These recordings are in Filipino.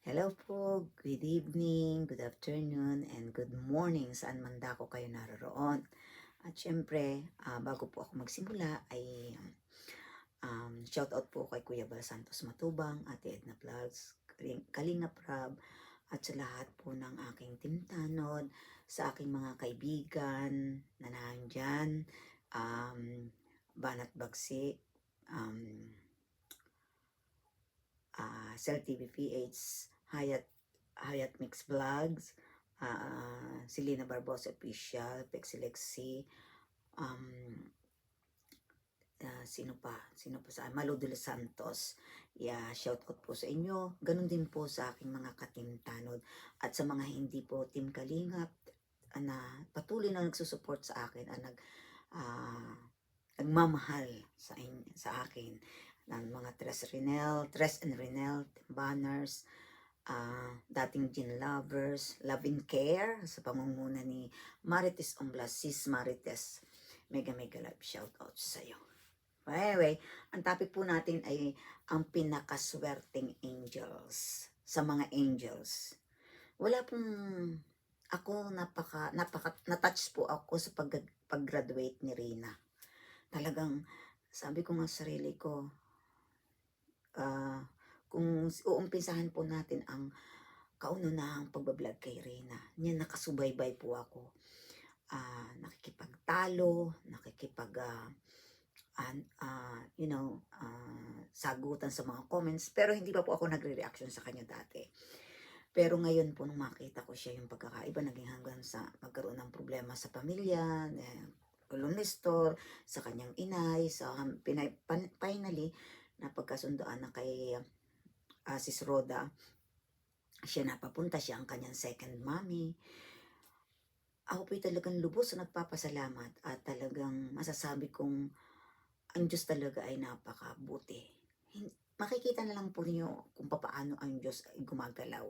Hello po, good evening, good afternoon, and good morning saan man dako kayo naroroon. At syempre, bago po ako magsimula ay shout out po kay Kuya Bal Santos Matubang, Ate Edna Vlogs, Kalinga Prab, at sa lahat po ng aking Team Tanod, sa aking mga kaibigan na nandyan, Banat Bagsi, um, Cell TV PH, Hayat Mix Vlogs, Selena Barbosa Official, Pexilexi, um, sino pa sa Malo de los Santos. Yeah, shout out po sa inyo. Ganun din po sa aking mga katim Tanod. At sa mga hindi po Team Kalingap, na patuloy na nagsusupport sa akin, nagmamahal sa akin ng mga Tres and Renel, Banners, dating Gin Lovers, Love and Care sa pamumuno ni Marites Omblas, Sis Marites. Mega mega love shout out sa iyo. Anyway, ang topic po natin ay ang pinakaswerteng angels sa mga angels. Wala pong ako na-touch po ako sa pag-graduate ni Rina. Talagang sabi ko nga sa sarili ko, kung uumpisahan po natin ang kauna-unahang pagbablog kay Reyna, niya nakasubaybay po ako. Nakikipagtalo, sagutan sa mga comments, pero hindi pa po ako nagre-reaction sa kanya dati. Pero ngayon po nung makita ko siya, yung pagkakaiba naging hanggang sa magkaroon ng problema sa pamilya, Nestor, sa kanyang inay, finally, napagkasundoan na kay Sis Roda, siya napapunta, siya ang kanyang second mommy. Ako po'y talagang lubos na nagpapasalamat at talagang masasabi kong ang Diyos talaga ay napakabuti. Makikita na lang po niyo kung paano ang Diyos ay gumagalaw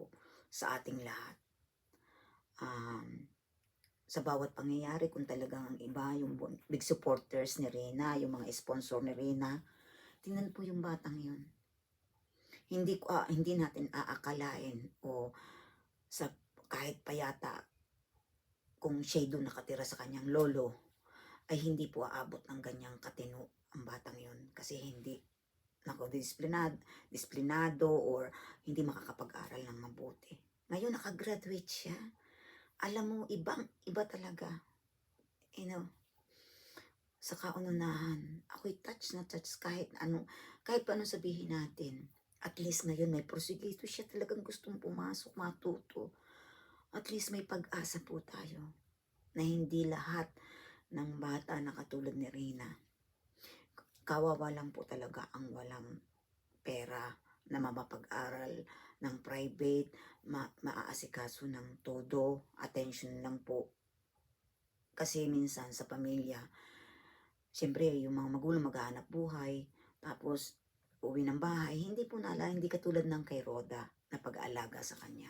sa ating lahat. Sa bawat pangyayari, kung talagang ang iba, yung big supporters ni Reyna, yung mga sponsor ni Reyna, tingnan po yung batang yun. Hindi natin aakalain o sa kahit pa yata kung siya doon nakatira sa kanyang lolo, ay hindi po aabot ng ganyang katino ang batang yun. Kasi hindi disiplinado or hindi makakapag-aral ng mabuti. Ngayon, nakagraduate siya. Alam mo, iba talaga. Sa kaununahan, ako'y touch kahit paano sabihin natin. At least ngayon may prosecutor siya, talagang gustong pumasok, matuto. At least may pag-asa po tayo na hindi lahat ng bata na katulad ni Rina. Kawawa lang po talaga ang walang pera na mapapag-aral ng private, maaasikaso ng todo, attention lang po. Kasi minsan sa pamilya, siyempre yung mga magulang maghahanap buhay, tapos uwi ng bahay, hindi katulad ng kay Roda na pag-aalaga sa kanya.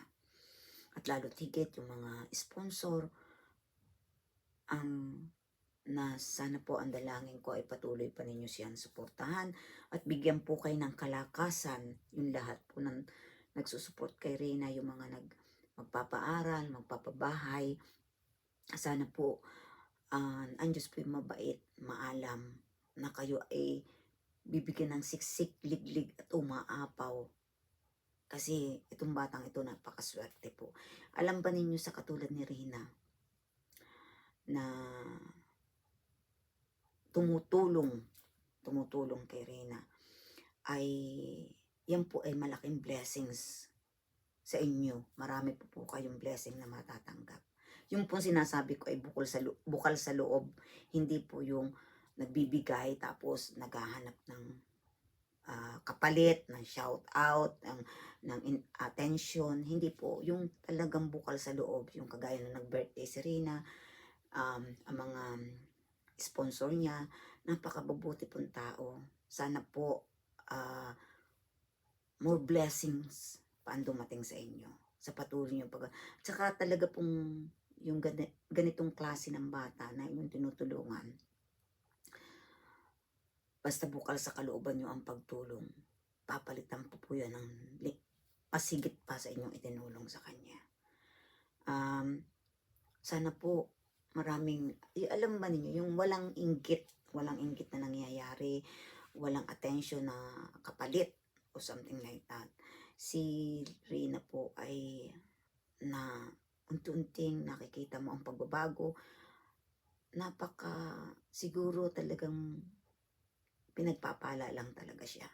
At lalo higit yung mga sponsor, na sana po ang dalangin ko ay patuloy pa ninyo siyang suportahan at bigyan po kayo ng kalakasan yung lahat po ng nagsusuport kay Reyna, yung mga magpapaaral, magpapabahay. Sana po ang Diyos po yung mabait, maalam na kayo ay bibigyan ng siksik, liglig at umaapaw. Kasi itong batang ito napakaswerte po. Alam ba ninyo sa katulad ni Rina na tumutulong kay Rina, ay yan po ay malaking blessings sa inyo. Marami po kayong blessing na matatanggap. Yung po sinasabi ko ay bukal sa loob, hindi po yung nagbibigay tapos naghahanap ng kapalit, ng shout out, ng attention. Hindi po, yung talagang bukal sa loob, yung kagaya na nag-birthday si Rina, ang mga sponsor niya, napakabubuti pong tao. Sana po more blessings pa ang dumating sa inyo sa patuloy niyong tsaka talaga pong yung ganitong klase ng bata na yung tinutulungan, basta bukal sa kalooban niyo ang pagtulong, papalitan po yan ng mas higit pa sa inyong itinulong sa kanya. Sana po maraming, alam ba ninyo, yung walang inggit na nangyayari, walang attention na kapalit o something like that. Si Rina po ay na unti-unting nakikita mo ang pagbabago, siguro talagang pinagpapala lang talaga siya.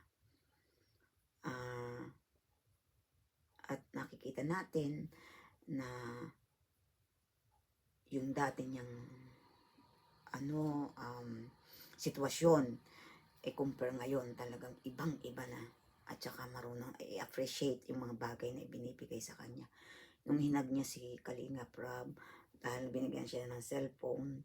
At nakikita natin na yung dati niyang sitwasyon, compare ngayon talagang ibang-iba na, at saka marunong i-appreciate yung mga bagay na ibinibigay sa kanya. Nung hinag niya si Kalinga Prab, dahil binigyan siya ng cellphone,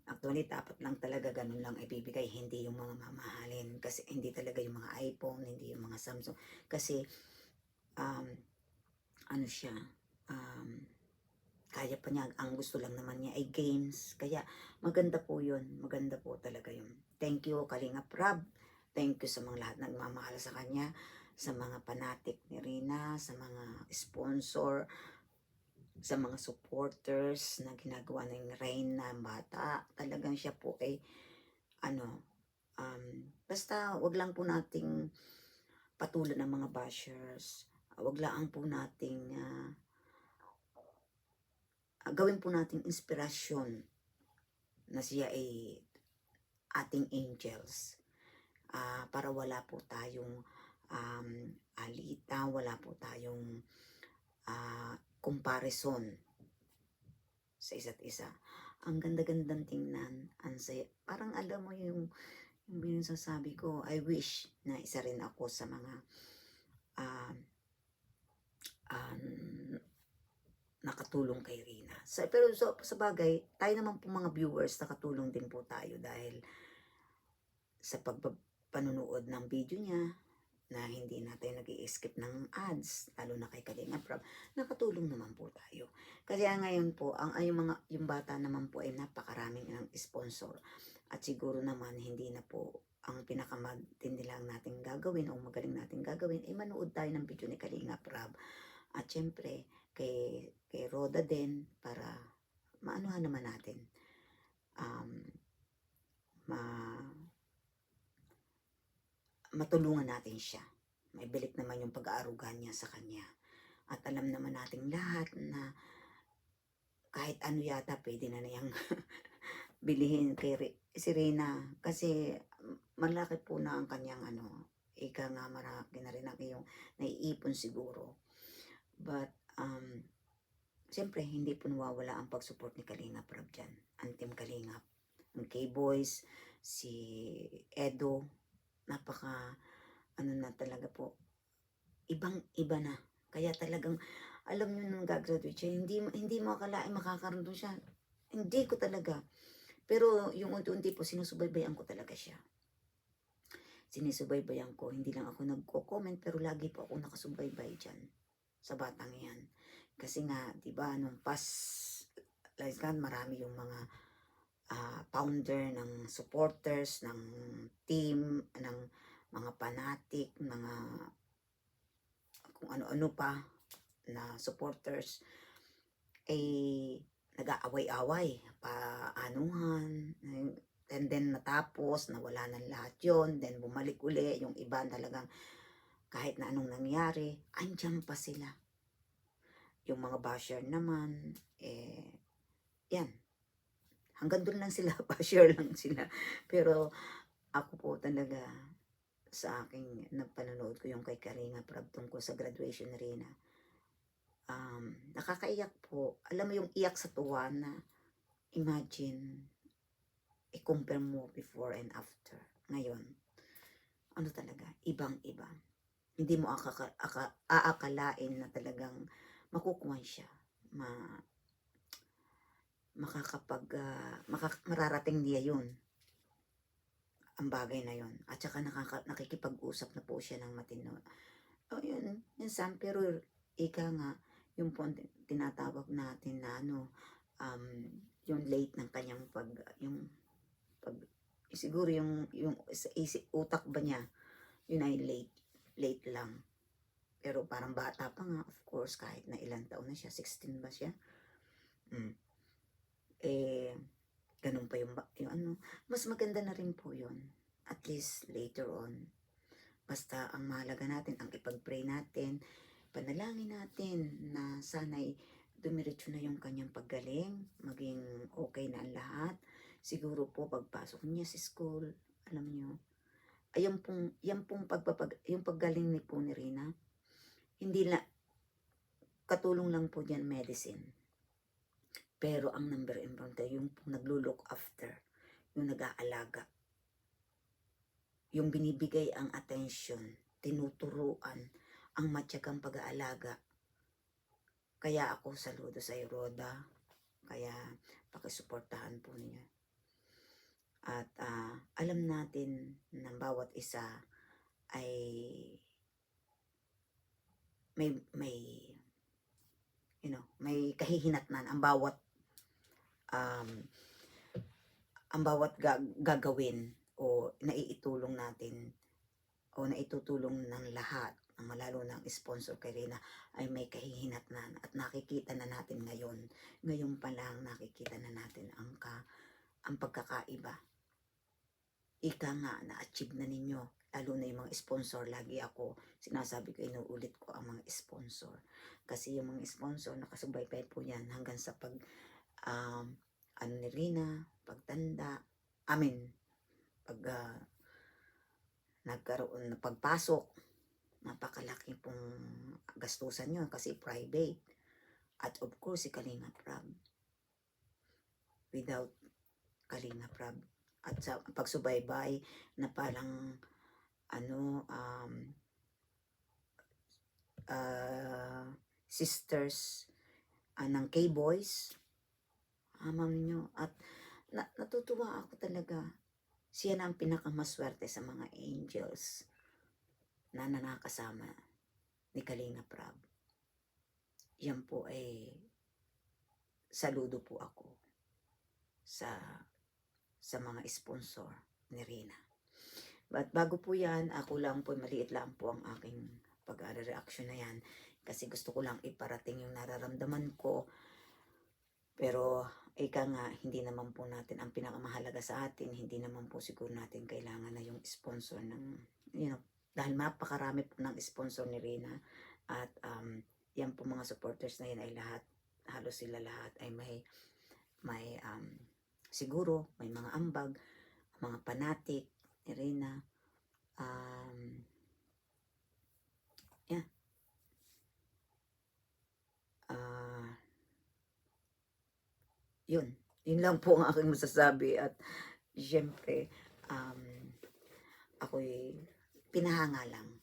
actually dapat lang talaga ganun lang ibibigay, hindi yung mga mamahalin, kasi hindi talaga yung mga iPhone, hindi yung mga Samsung, kasi siya, kaya pa niya, ang gusto lang naman niya ay games. Kaya maganda po yun, maganda po talaga yun. Thank you Kalinga Prab, thank you sa mga lahat nagmamahal sa kanya, sa mga fanatic ni Rina, sa mga sponsor, sa mga supporters na ginagawa ng Reyna Bata. Talagang siya po ay basta wag lang po nating patulan ng mga bashers, wag lang po nating gawin po nating inspirasyon na siya ay ating angels, para wala po tayong alita, wala po tayong comparison sa isa't isa. Ang ganda-gandang tingnan, ang saya. Parang alam mo yung sasabi ko, I wish na isa rin ako sa mga nakatulong kay Rina. Pero sa bagay, tayo naman po mga viewers, nakatulong din po tayo dahil sa panonood ng video niya, na hindi natin nag-i-skip ng ads, lalo na kay Kalinga Prab, nakatulong naman po tayo. Kasi ngayon po, yung bata naman po ay napakaraming ng sponsor. At siguro naman hindi na po ang pinakamagtindi lang natin gagawin o magaling natin gagawin ay manood tayo ng video ni Kalinga Prab. At syempre, kay Roda din, para maanuhan naman natin, matulungan natin siya. May balik naman yung pag-aaruga niya sa kanya. At alam naman natin lahat na kahit ano yata pwede na niyang bilihin kay si Rina, kasi malaki po na ang kanyang ika nga, marami na rin ang iyong naiipon siguro. But siyempre hindi po nawawala ang pag-support ni Kalinga Prab dyan, ang Team Kalingap, ang K-Boys, si Edo, napaka na talaga po, ibang-iba na. Kaya talagang, alam nyo nung gagraduate siya, hindi mo akalain makakaroon siya. Hindi ko talaga. Pero yung unti-unti po, sinusubaybayan ko talaga siya. Sinisubaybayan ko, hindi lang ako nagko-comment, pero lagi po ako nakasubaybay dyan sa batang yan. Kasi nga, di ba, nung like marami yung mga founder ng supporters, ng team, ng mga fanatic, mga kung ano-ano pa na supporters, nag-aaway-away, paanuhan, and then natapos, nawala ng lahat yon, then bumalik uli, yung iba talagang kahit na anong nangyari, andyan pa sila. Yung mga basher naman, yan, hanggang doon lang sila, basher lang sila. Pero ako po talaga, sa aking napanonood ko yung kay Kalinga Prab tungkol sa graduation na Rina, nakakaiyak po. Alam mo yung iyak sa tuwa na, imagine, i-compare mo before and after. Ngayon, talaga, ibang-iba. Hindi mo aakalain na talagang makukuha siya, mararating niya yun, ang bagay na yun. At saka nakikipag-usap na po siya ng matino. Yun, minsan, pero ika nga, yung po tinatawag natin na yung late ng kanyang siguro yung utak ba niya, yun ay late lang. Pero parang bata pa nga, of course, kahit na ilang taon na siya, 16 ba siya? Mm. Eh, ganun pa yung ano, mas maganda na rin po yun. At least later on, basta ang mahalaga natin, ang ipag-pray natin, panalangin natin na sana'y dumiretso na yung kanyang paggaling, maging okay na ang lahat. Siguro po pagpasok niya sa school, alam niyo, yan pong yung paggaling ni po ni Rina, hindi na, katulong lang po diyan medicine. Pero ang number important, yung naglo-look after, yung nag-aalaga, yung binibigay ang attention, tinuturuan, ang matyagang pag-aalaga. Kaya ako saludo sa Roda, kaya pakisuportahan po niyo. At alam natin ng bawat isa ay may may kahihinatnan um, ang bawat gagawin o naiitulong natin o naitutulong ng lahat, lalo ng sponsor kay Rina, ay may kahihinatnan at nakikita na natin ngayon. Ngayon pa lang nakikita na natin ang pagkakaiba. Ika nga, na-achieve na ninyo. Lalo na yung mga sponsor, lagi ako sinasabi ko, inuulit ko ang mga sponsor. Kasi yung mga sponsor, nakasubaybay po yan hanggang sa ano ni Rina, pagtanda, pag nagkaroon na pagpasok, napakalaki pong gastusan yun kasi private. At of course, si Kalinga Prab. Without Kalinga Prab. At sa pagsubaybay na parang sisters ng K-Boys, ma'am nyo. At natutuwa ako talaga. Siya na ang pinakamaswerte sa mga angels na nakasama ni Kalinga Prab. Yan po ay saludo po ako sa mga sponsor ni Rina. But bago po yan, ako lang po, maliit lang po ang aking pag-reaction na yan. Kasi gusto ko lang iparating yung nararamdaman ko. Pero ika nga, hindi naman po natin, ang pinakamahalaga sa atin, hindi naman po siguro natin kailangan na yung sponsor ng, dahil napakarami po ng sponsor ni Rina. At yan po mga supporters na yan ay lahat, halos sila lahat ay may siguro may mga ambag, mga panatik ni Rina. Yeah. Yun lang po ang aking masasabi. At syempre, ako'y pinahanga lang.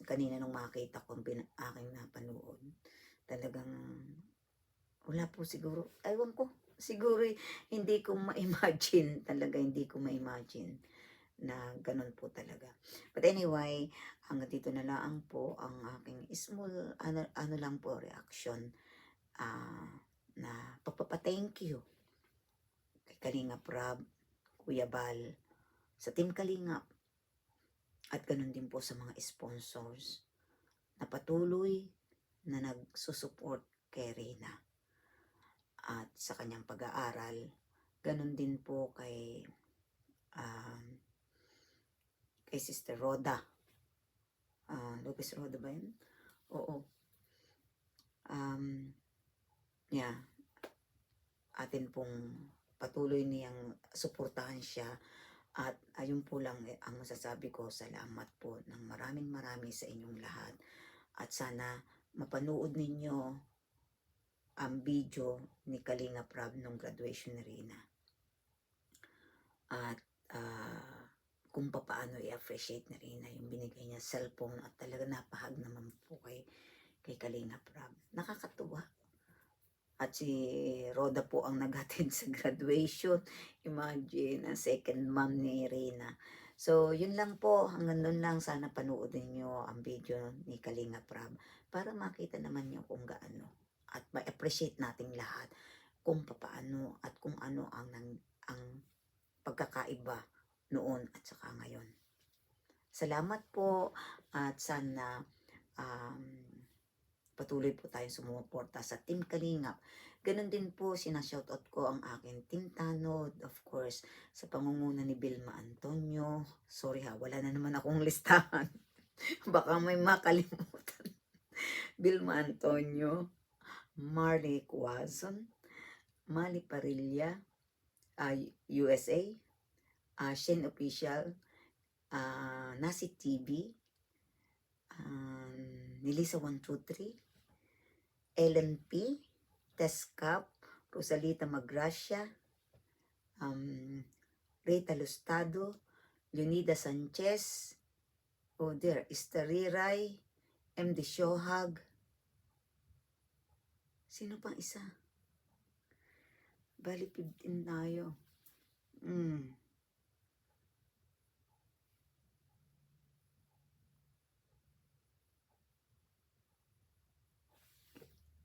Kanina nung makita ko ang aking napanood, talagang wala po siguro, aywan ko, siguro hindi ko ma-imagine, talaga hindi ko ma-imagine na ganun po talaga. But anyway, hanggang dito na lang po ang aking small, ano lang po, reaction, na pagpapa-thank you kay Kalinga Prab, Kuya Bal, sa Team Kalingap, at ganun din po sa mga sponsors na patuloy na nagsusupport kay Rina at sa kanyang pag-aaral. Ganun din po kay Sister Roda. Lopez Roda ba yun? Oo. Yeah. Atin pong patuloy niyang suportahan siya. At ayun po lang ang masasabi ko, salamat po ng maraming sa inyong lahat. At sana mapanood ninyo ang video ni Kalinga Prab nung graduation ni Rina. At kung paano i-appreciate ni Rina yung binigay niya cellphone, at talaga napahag naman po kay Kalinga Prab. Nakakatuwa. At si Roda po ang naghatid sa graduation. Imagine, ang second mom ni Rina. So, yun lang po. Hanggang doon lang. Sana panoodin nyo ang video ni Kalinga Prab para makita naman nyo kung gaano. At ma-appreciate nating lahat kung paano at kung ano ang pagkakaiba noon at saka ngayon. Salamat po at sana patuloy po tayong sumuporta sa Team Kalingap. Ganon din po, sinashoutout ko ang aking Team Tanod, of course, sa pangunguna ni Vilma Antonio. Sorry ha, wala na naman akong listahan. Baka may makalimutan. Vilma Antonio, Marley Quazon, Mali Parilla, USA, Shen Official, Nasi TV, Nilisa 123, Ellen P, Teskap, Rosalita Magracia, Rita Lustado, Leonida Sanchez, Istariray, MD Shohag. Sino pang isa? Bali 15 tayo.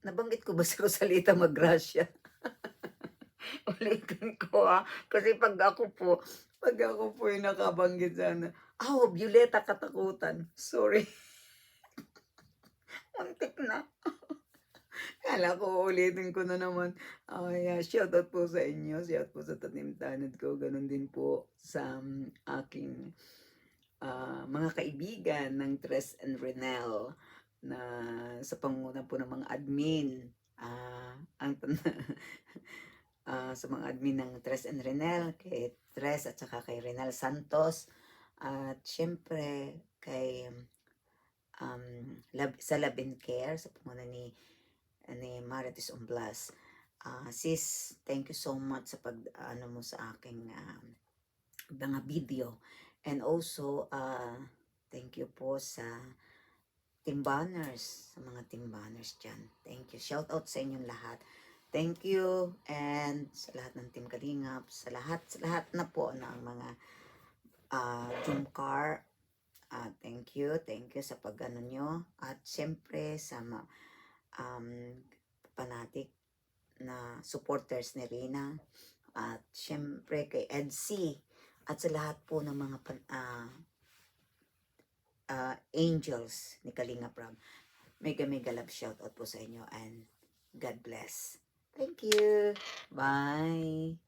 Nabanggit ko ba si Rosalita Magracia? Ulitin ko kasi pag ako po yung nakabanggit sana. Violeta Katakutan. Sorry. Muntik na. Kala ko ulitin ko na naman. Shoutout po sa inyo. Shoutout po sa tanim tanad ko. Ganon din po sa aking mga kaibigan ng Tres and Renel na sa panguna po ng mga admin. Sa mga admin ng Tres and Renel, kay Tres at saka kay Renel Santos. At syempre kay sa Love and Care, sa panguna ni Marites Umblas. Sis, thank you so much sa pag mo sa aking mga video. And also, thank you po sa team banners, sa mga team banners dyan. Thank you. Shout out sa inyong lahat. Thank you. And sa lahat ng team Kalingap, sa lahat na po ng mga Jumcar, thank you sa pag-ano nyo. At syempre sa fanatic na supporters ni Rina. At syempre kay Edsy. At sa lahat po ng mga angels ni Kalinga Prab. Mega love shout out po sa inyo and God bless. Thank you. Bye.